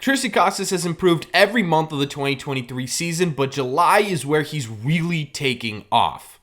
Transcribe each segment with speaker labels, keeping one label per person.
Speaker 1: Triston Casas has improved every month of the 2023 season, but July is where he's really taking off.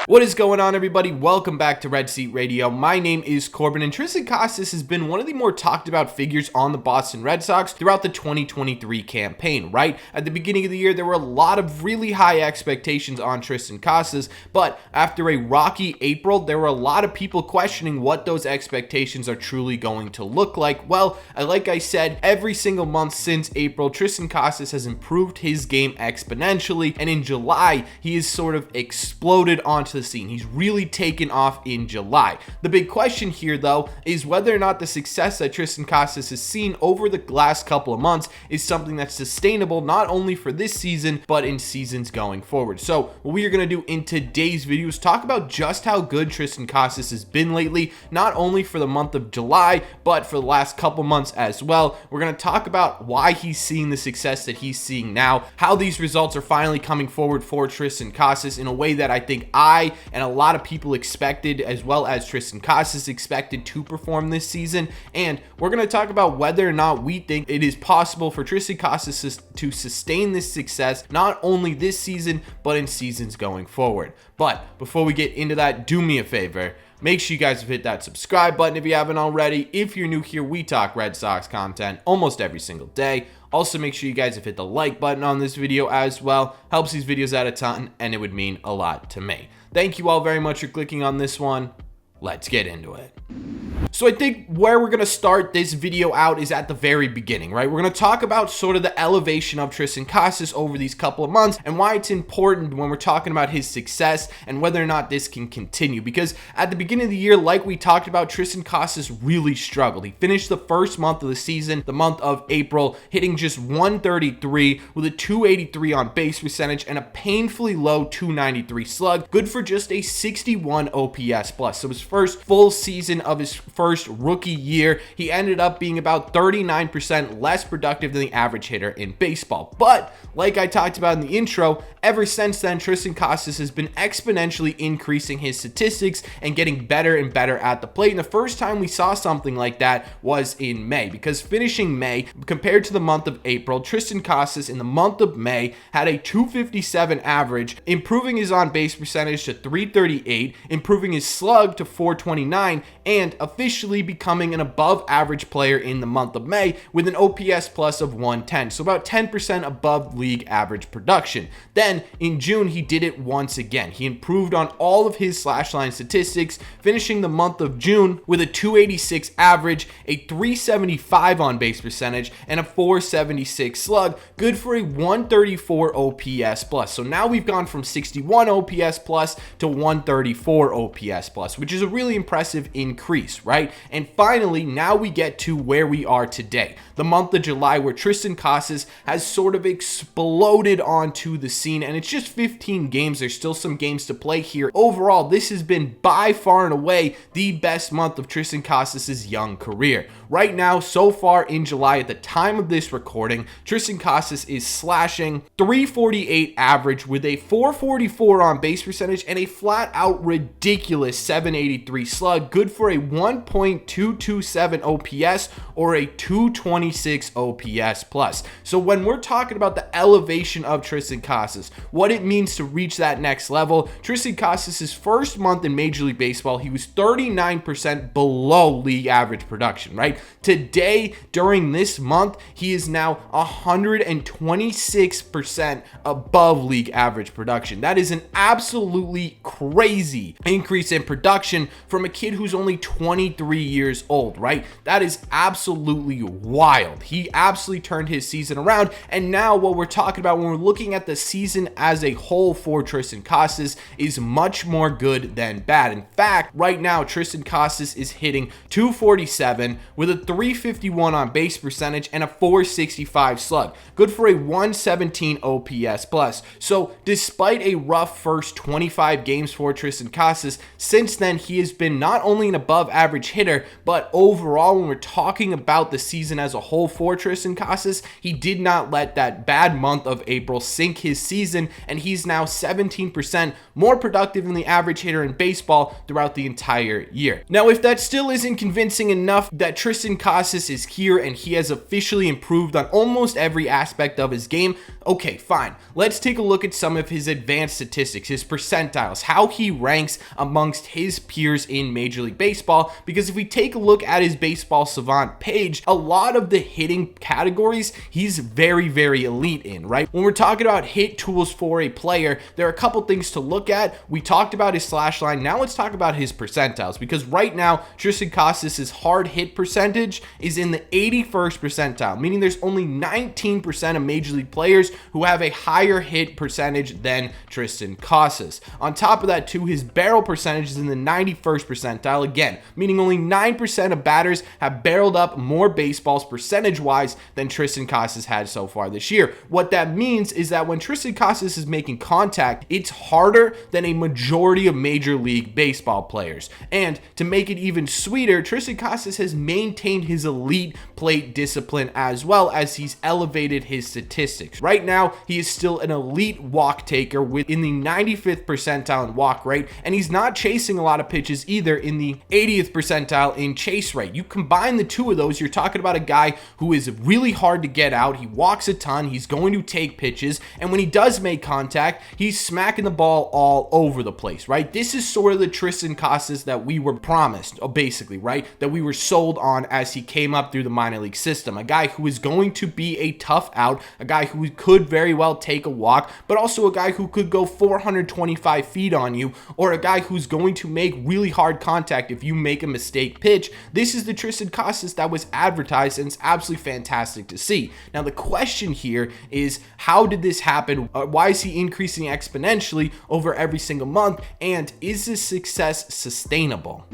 Speaker 1: What is going on, everybody? Welcome back to Red Seat Radio. My name is Corbin, and Triston Casas has been one of the more talked about figures on the Boston Red Sox throughout the 2023 campaign, right? At the beginning of the year, there were a lot of really high expectations on Triston Casas, but after a rocky April, there were a lot of people questioning what those expectations are truly going to look like. Well, like I said, every single month since April, Triston Casas has improved his game exponentially, and in July, he has sort of exploded onto the scene. He's really taken off in July. The big question here, though, is whether or not the success that Triston Casas has seen over the last couple of months is something that's sustainable not only for this season, but in seasons going forward. So what we are going to do in today's video is talk about just how good Triston Casas has been lately, not only for the month of July, but for the last couple months as well. We're going to talk about why he's seeing the success that he's seeing now, how these results are finally coming forward for Triston Casas in a way that I think I and a lot of people expected, as well as Triston Casas expected to perform this season. And we're going to talk about whether or not we think it is possible for Triston Casas to sustain this success, not only this season, but in seasons going forward. But before we get into that, do me a favor. Make sure you guys have hit that subscribe button if you haven't already. If you're new here, we talk Red Sox content almost every single day. Also, make sure you guys have hit the like button on this video as well. Helps these videos out a ton, and it would mean a lot to me. Thank you all very much for clicking on this one. Let's get into it. So I think where we're going to start this video out is at the very beginning, right? We're going to talk about sort of the elevation of Triston Casas over these couple of months and why it's important when we're talking about his success and whether or not this can continue. Because at the beginning of the year, like we talked about, Triston Casas really struggled. He finished the first month of the season, the month of April, hitting just 133 with a 283 on base percentage and a painfully low 293 slug, good for just a 61 OPS plus. So his first full season of his first rookie year, he ended up being about 39% less productive than the average hitter in baseball. But like I talked about in the intro, ever since then, Triston Casas has been exponentially increasing his statistics and getting better and better at the plate. And the first time we saw something like that was in May, because finishing May compared to the month of April, Triston Casas in the month of May had a 257 average, improving his on-base percentage to 338, improving his slug to 429, and officially becoming an above average player in the month of May with an OPS plus of 110, so about 10% above league average production. Then in June, he did it once again. He improved on all of his slash line statistics, finishing the month of June with a 286 average, a 375 on base percentage, and a 476 slug, good for a 134 OPS plus. So now we've gone from 61 OPS plus to 134 OPS plus, which is a really impressive increase, right? And finally, now we get to where we are today, the month of July, where Triston Casas has sort of exploded onto the scene, and it's just 15 games. There's still some games to play here. Overall, this has been by far and away the best month of Triston Casas' young career. Right now, so far in July, at the time of this recording, Triston Casas is slashing 348 average with a 444 on base percentage and a flat out ridiculous 783 slug, good for a 1.227 OPS or a 226 OPS plus. So when we're talking about the elevation of Triston Casas, what it means to reach that next level, Triston Casas' first month in Major League Baseball, he was 39% below league average production, right? Today, during this month, he is now 126% above league average production. That is an absolutely crazy increase in production from a kid who's only 23 years old, right? That is absolutely wild. He absolutely turned his season around, and now what we're talking about when we're looking at the season as a whole for Triston Casas is much more good than bad. In fact, right now, Triston Casas is hitting 247 with a 351 on base percentage and a 465 slug, good for a 117 OPS plus. So despite a rough first 25 games for Triston Casas, since then he has been not only an above average hitter, but overall when we're talking about the season as a whole for Triston Casas, he did not let that bad month of April sink his season season, and he's now 17% more productive than the average hitter in baseball throughout the entire year. Now, if that still isn't convincing enough that Triston Casas is here and he has officially improved on almost every aspect of his game, okay, fine. Let's take a look at some of his advanced statistics, his percentiles, how he ranks amongst his peers in Major League Baseball, because if we take a look at his Baseball Savant page, a lot of the hitting categories he's very, very elite in, right? When we're talking about hit tools for a player, there are a couple things to look at. We talked about his slash line. Now let's talk about his percentiles, because right now Triston Casas' hard hit percentage is in the 81st percentile, meaning there's only 19% of Major League players who have a higher hit percentage than Triston Casas. On top of that too, his barrel percentage is in the 91st percentile, again, meaning only 9% of batters have barreled up more baseballs percentage-wise than Triston Casas had so far this year. What that means is that when Triston Casas is making contact, it's harder than a majority of Major League Baseball players. And to make it even sweeter, Triston Casas has maintained his elite plate discipline as well as he's elevated his statistics. Right now, he is still an elite walk taker within the 95th percentile in walk rate, and he's not chasing a lot of pitches either in the 80th percentile in chase rate. You combine the two of those, you're talking about a guy who is really hard to get out. He walks a ton, he's going to take pitches, and when he does make contact, he's smacking the ball all over the place, right? This is sort of the Triston Casas that we were promised, basically, right? That we were sold on as he came up through the minor league system. A guy who is going to be a tough out, a guy who could very well take a walk, but also a guy who could go 425 feet on you, or a guy who's going to make really hard contact if you make a mistake pitch. This is the Triston Casas that was advertised, and it's absolutely fantastic to see. Now, the question here is, how did this happen? Why is he increasing exponentially over every single month? And is this success sustainable?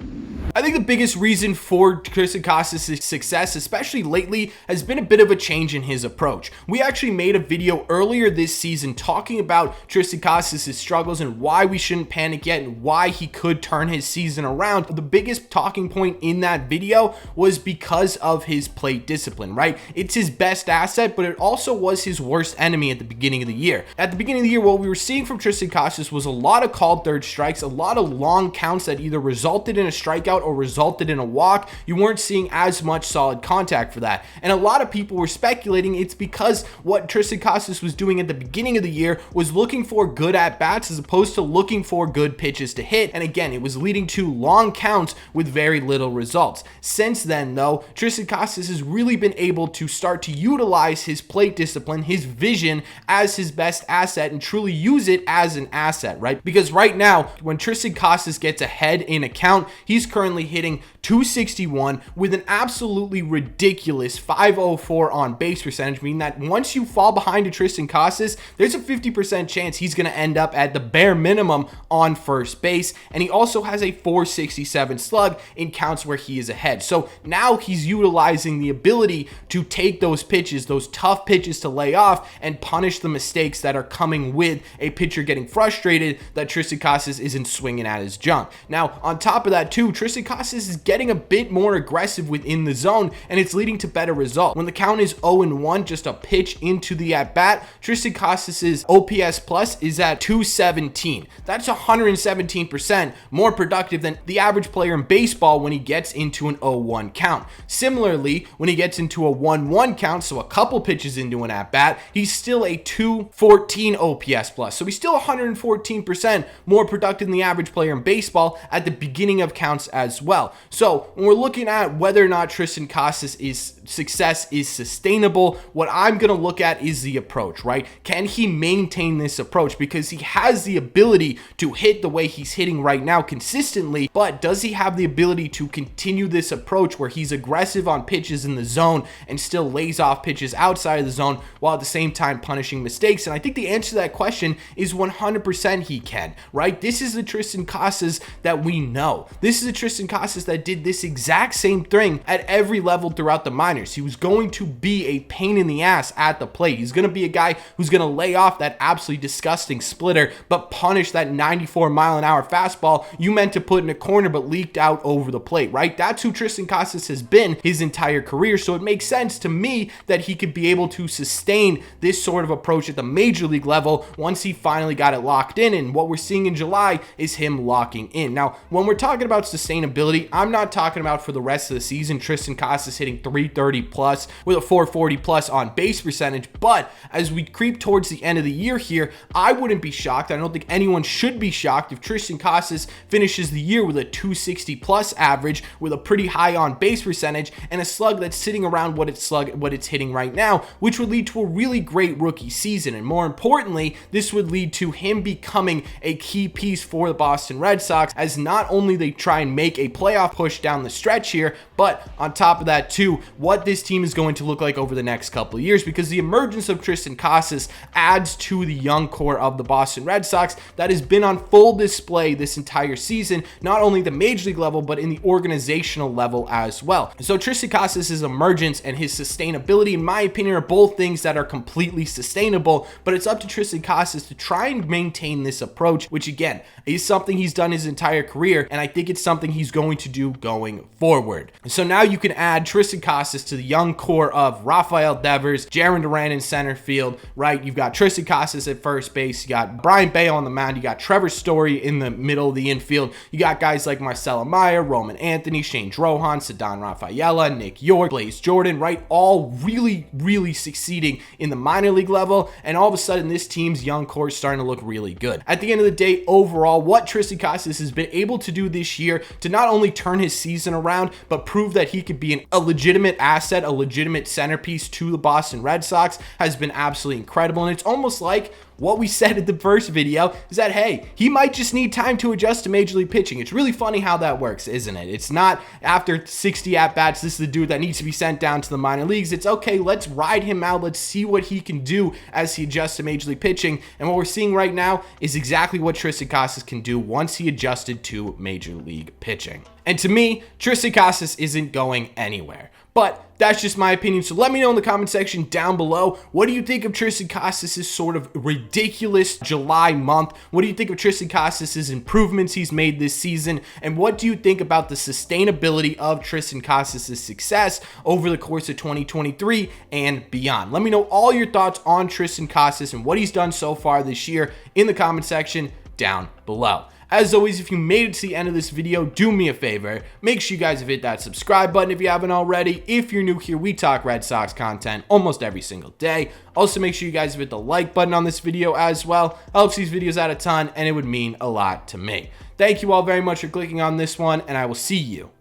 Speaker 1: I think the biggest reason for Triston Casas' success, especially lately, has been a bit of a change in his approach. We actually made a video earlier this season talking about Triston Casas' struggles and why we shouldn't panic yet and why he could turn his season around. The biggest talking point in that video was because of his plate discipline, right? It's his best asset, but it also was his worst enemy at the beginning of the year. At the beginning of the year, what we were seeing from Triston Casas was a lot of called third strikes, a lot of long counts that either resulted in a strikeout or resulted in a walk. You weren't seeing as much solid contact for that. And a lot of people were speculating it's because what Triston Casas was doing at the beginning of the year was looking for good at-bats as opposed to looking for good pitches to hit. And again, it was leading to long counts with very little results. Since then, though, Triston Casas has really been able to start to utilize his plate discipline, his vision as his best asset, and truly use it as an asset, right? Because right now, when Triston Casas gets ahead in a count, he's currently hitting 261 with an absolutely ridiculous 504 on base percentage, meaning that once you fall behind a Triston Casas, there's a 50% chance he's going to end up at the bare minimum on first base. And he also has a 467 slug in counts where he is ahead. So now he's utilizing the ability to take those pitches, those tough pitches to lay off, and punish the mistakes that are coming with a pitcher getting frustrated that Triston Casas isn't swinging at his junk. Now, on top of that too, Triston Casas is getting a bit more aggressive within the zone, and it's leading to better results. When the count is 0-1, just a pitch into the at-bat, Triston Casas' OPS plus is at 217. That's 117% more productive than the average player in baseball when he gets into an 0-1 count. Similarly, when he gets into a 1-1 count, so a couple pitches into an at-bat, he's still a 214 OPS plus. So he's still 114% more productive than the average player in baseball at the beginning of counts as well. So when we're looking at whether or not Triston Casas' success is sustainable, what I'm going to look at is the approach, right? Can he maintain this approach? Because he has the ability to hit the way he's hitting right now consistently, but does he have the ability to continue this approach where he's aggressive on pitches in the zone and still lays off pitches outside of the zone while at the same time punishing mistakes? And I think the answer to that question is 100% he can, right? This is the Triston Casas that we know. This is the Triston Triston Casas that did this exact same thing at every level throughout the minors. He was going to be a pain in the ass at the plate. He's going to be a guy who's going to lay off that absolutely disgusting splitter, but punish that 94-mile-an-hour fastball you meant to put in a corner but leaked out over the plate, right? That's who Triston Casas has been his entire career, so it makes sense to me that he could be able to sustain this sort of approach at the major league level once he finally got it locked in, and what we're seeing in July is him locking in. Now, when we're talking about sustainability, I'm not talking about for the rest of the season Triston Casas hitting 330 plus with a 440 plus on base percentage, but as we creep towards the end of the year here, I wouldn't be shocked. I don't think anyone should be shocked if Triston Casas finishes the year with a 260 plus average with a pretty high on base percentage and a slug that's sitting around what it's hitting right now, which would lead to a really great rookie season. And more importantly, this would lead to him becoming a key piece for the Boston Red Sox, as not only they try and make a playoff push down the stretch here, but on top of that too, what this team is going to look like over the next couple of years, because the emergence of Triston Casas adds to the young core of the Boston Red Sox that has been on full display this entire season, not only the major league level, but in the organizational level as well. So Triston Casas' emergence and his sustainability, in my opinion, are both things that are completely sustainable, but it's up to Triston Casas to try and maintain this approach, which again is something he's done his entire career, and I think it's something he's going to do going forward. So now you can add Triston Casas to the young core of Rafael Devers, Jarren Duran in center field, right? You've got Triston Casas at first base, you got Brian Bale on the mound, you got Trevor Story in the middle of the infield, you got guys like Marcelo Meyer, Roman Anthony, Shane Drohan, Ceddanne Rafaela, Nick York, Blaze Jordan, right? All really succeeding in the minor league level, and all of a sudden this team's young core is starting to look really good. At the end of the day, overall, what Triston Casas has been able to do this year to not only turn his season around, but prove that he could be a legitimate asset, a legitimate centerpiece to the Boston Red Sox, has been absolutely incredible. And it's almost like what we said in the first video is that, hey, he might just need time to adjust to major league pitching. It's really funny how that works, isn't it? It's not after 60 at-bats, this is the dude that needs to be sent down to the minor leagues. It's okay, let's ride him out. Let's see what he can do as he adjusts to major league pitching. And what we're seeing right now is exactly what Triston Casas can do once he adjusted to major league pitching. And to me, Triston Casas isn't going anywhere. But that's just my opinion. So let me know in the comment section down below. What do you think of Triston Casas' sort of ridiculous July month? What do you think of Triston Casas' improvements he's made this season? And what do you think about the sustainability of Triston Casas' success over the course of 2023 and beyond? Let me know all your thoughts on Triston Casas and what he's done so far this year in the comment section down below. As always, if you made it to the end of this video, do me a favor. Make sure you guys have hit that subscribe button if you haven't already. If you're new here, we talk Red Sox content almost every single day. Also, make sure you guys have hit the like button on this video as well. Helps these videos out a ton, and it would mean a lot to me. Thank you all very much for clicking on this one, and I will see you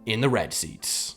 Speaker 1: in the red seats.